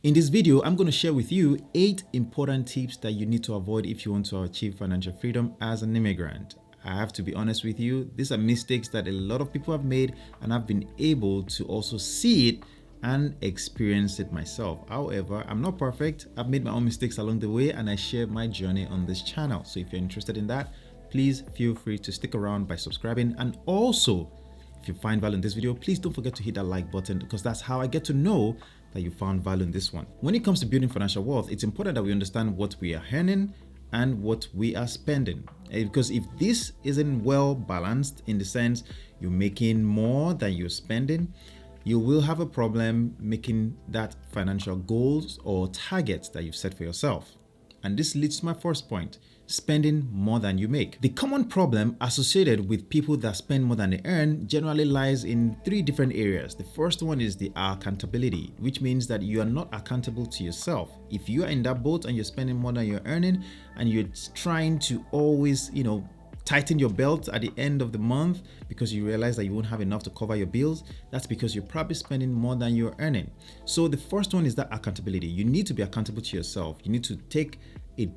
In this video, I'm going to share with you 8 important tips that you need to avoid if you want to achieve financial freedom as an immigrant. I have to be honest with you, these are mistakes that a lot of people have made, and I've been able to also see it and experience it myself. However, I'm not perfect. I've made my own mistakes along the way, and I share my journey on this channel. So if you're interested in that, please feel free to stick around by subscribing. And also, if you find value in this video, please don't forget to hit that like button, because that's how I get to know that you found value in this one. When it comes to building financial wealth, it's important that we understand what we are earning and what we are spending. Because if this isn't well balanced, in the sense you're making more than you're spending, you will have a problem making that financial goals or targets that you've set for yourself. And this leads to my first point: spending more than you make. The common problem associated with people that spend more than they earn generally lies in 3 different areas. The first one is the accountability, which means that you are not accountable to yourself. If you are in that boat and you're spending more than you're earning, and you're trying to always, tighten your belt at the end of the month because you realize that you won't have enough to cover your bills, that's because you're probably spending more than you're earning. So the first one is that accountability. You need to be accountable to yourself. You need to take a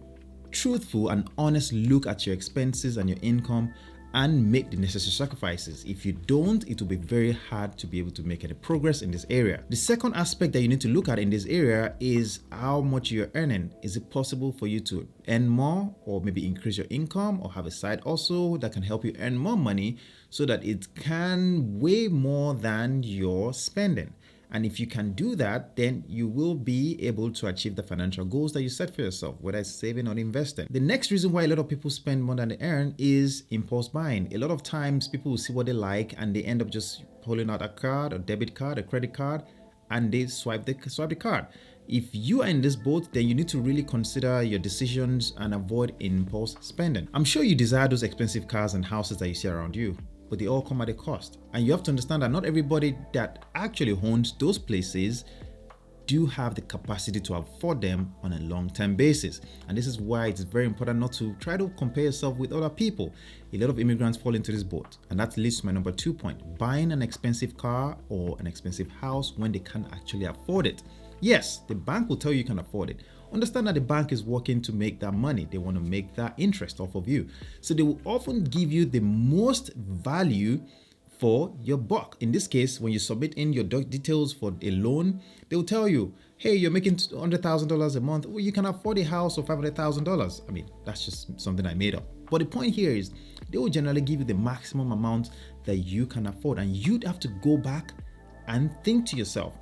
truthful and honest look at your expenses and your income and make the necessary sacrifices. If you don't, it will be very hard to be able to make any progress in this area. The second aspect that you need to look at in this area is how much you're earning. Is it possible for you to earn more, or maybe increase your income, or have a side also that can help you earn more money so that it can weigh more than your spending? And if you can do that, then you will be able to achieve the financial goals that you set for yourself, whether it's saving or investing. The next reason why a lot of people spend more than they earn is impulse buying. A lot of times people will see what they like and they end up just pulling out a card, a debit card, a credit card, and they swipe the card. If you are in this boat, then you need to really consider your decisions and avoid impulse spending. I'm sure you desire those expensive cars and houses that you see around you, but they all come at a cost. And you have to understand that not everybody that actually owns those places do have the capacity to afford them on a long-term basis. And this is why it's very important not to try to compare yourself with other people. A lot of immigrants fall into this boat. And that leads to my number 2 point: buying an expensive car or an expensive house when they can't actually afford it. Yes, the bank will tell you can afford it. Understand that the bank is working to make that money. They want to make that interest off of you. So they will often give you the most value for your buck. In this case, when you submit in your details for a loan, they will tell you, hey, you're making $100,000 a month. Well, you can afford a house of $500,000. I mean, that's just something I made up. But the point here is they will generally give you the maximum amount that you can afford. And you'd have to go back and think to yourself,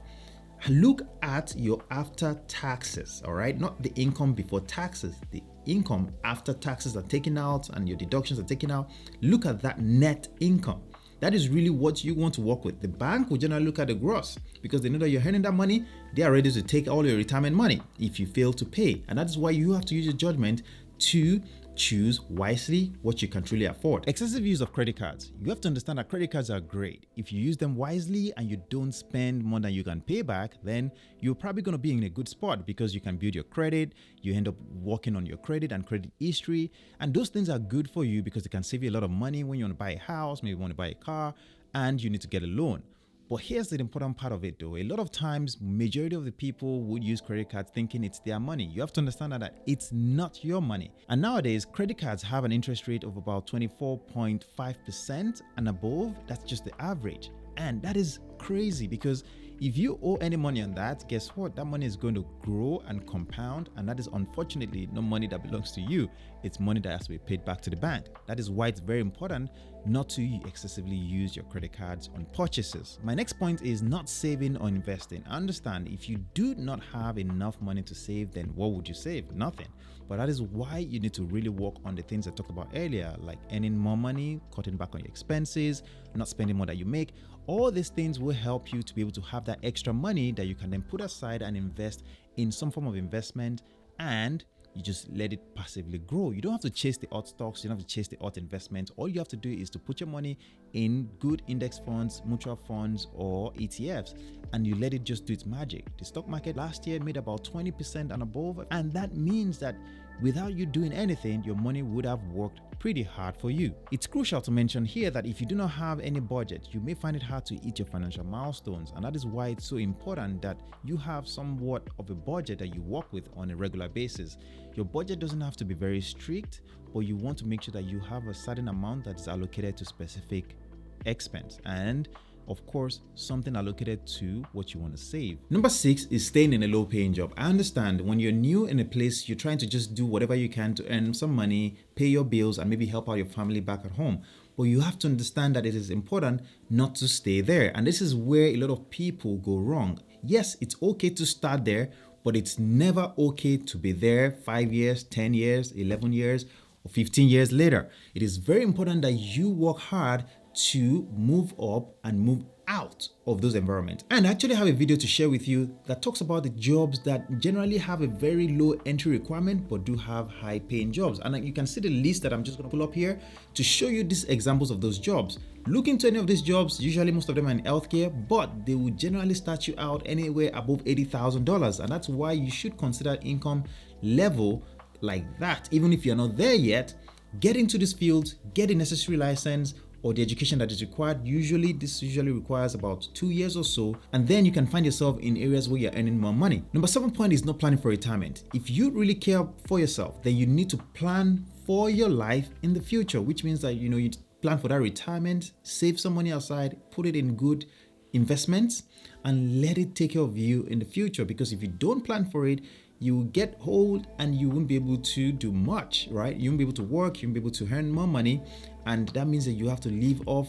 look at your after taxes, all right? Not the income before taxes, the income after taxes are taken out and your deductions are taken out. Look at that net income. That is really what you want to work with. The bank will generally look at the gross because they know that you're earning that money. They are ready to take all your retirement money if you fail to pay. And that is why you have to use your judgment to choose wisely what you can truly afford. Excessive use of credit cards. You have to understand that credit cards are great. If you use them wisely and you don't spend more than you can pay back, then you're probably going to be in a good spot because you can build your credit. You end up working on your credit and credit history. And those things are good for you because they can save you a lot of money when you want to buy a house, maybe you want to buy a car, and you need to get a loan. But here's the important part of it though. A lot of times, majority of the people would use credit cards thinking it's their money. You have to understand that it's not your money. And nowadays, credit cards have an interest rate of about 24.5% and above. That's just the average. And that is crazy because if you owe any money on that, guess what? That money is going to grow and compound. And that is unfortunately not money that belongs to you. It's money that has to be paid back to the bank. That is why it's very important not to excessively use your credit cards on purchases. My next point is not saving or investing. Understand, if you do not have enough money to save, then what would you save? Nothing. But that is why you need to really work on the things I talked about earlier, like earning more money, cutting back on your expenses, not spending more than you make. All these things will help you to be able to have that extra money that you can then put aside and invest in some form of investment, and you just let it passively grow. You don't have to chase the hot stocks. You don't have to chase the hot investments. All you have to do is to put your money in good index funds, mutual funds, or ETFs, and you let it just do its magic. The stock market last year made about 20% and above, and that means that without you doing anything, your money would have worked pretty hard for you. It's crucial to mention here that if you do not have any budget, you may find it hard to hit your financial milestones, and that is why it's so important that you have somewhat of a budget that you work with on a regular basis. Your budget doesn't have to be very strict, but you want to make sure that you have a certain amount that is allocated to specific expense, and of course something allocated to what you want to save. Number 6 is staying in a low paying job. I understand when you're new in a place, you're trying to just do whatever you can to earn some money, pay your bills, and maybe help out your family back at home. But you have to understand that it is important not to stay there, and this is where a lot of people go wrong. Yes, it's okay to start there, but it's never okay to be there 5 years, 10 years, 11 years, or 15 years later. It is very important that you work hard to move up and move out of those environments. And I actually have a video to share with you that talks about the jobs that generally have a very low entry requirement but do have high paying jobs. And you can see the list that I'm just going to pull up here to show you these examples of those jobs. Look into any of these jobs. Usually most of them are in healthcare, but they will generally start you out anywhere above $80,000, and that's why you should consider income level like that. Even if you're not there yet, get into this field, get the necessary license or the education that is required. This usually requires about 2 years or so, and then you can find yourself in areas where you're earning more money. Number 7 point is not planning for retirement. If you really care for yourself, then you need to plan for your life in the future, which means that you plan for that retirement, save some money aside, put it in good investments, and let it take care of you in the future. Because if you don't plan for it, you will get old and you won't be able to do much, right? You won't be able to work, you won't be able to earn more money, and that means that you have to leave off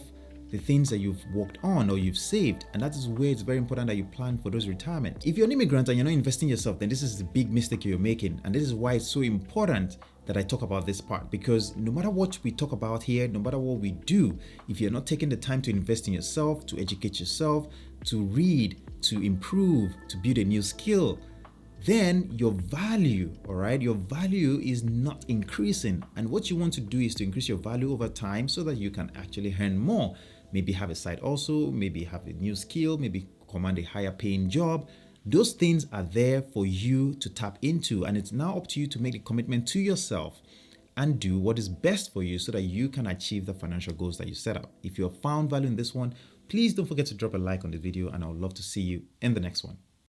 the things that you've worked on or you've saved. And that is where it's very important that you plan for those retirement. If you're an immigrant and you're not investing in yourself, then this is the big mistake you're making. And this is why it's so important that I talk about this part, because no matter what we talk about here, no matter what we do, if you're not taking the time to invest in yourself, to educate yourself, to read, to improve, to build a new skill, then your value, all right, your value is not increasing. And what you want to do is to increase your value over time so that you can actually earn more. Maybe have a side also, maybe have a new skill, maybe command a higher paying job. Those things are there for you to tap into, and it's now up to you to make the commitment to yourself and do what is best for you so that you can achieve the financial goals that you set up. If you have found value in this one, please don't forget to drop a like on the video, and I would love to see you in the next one.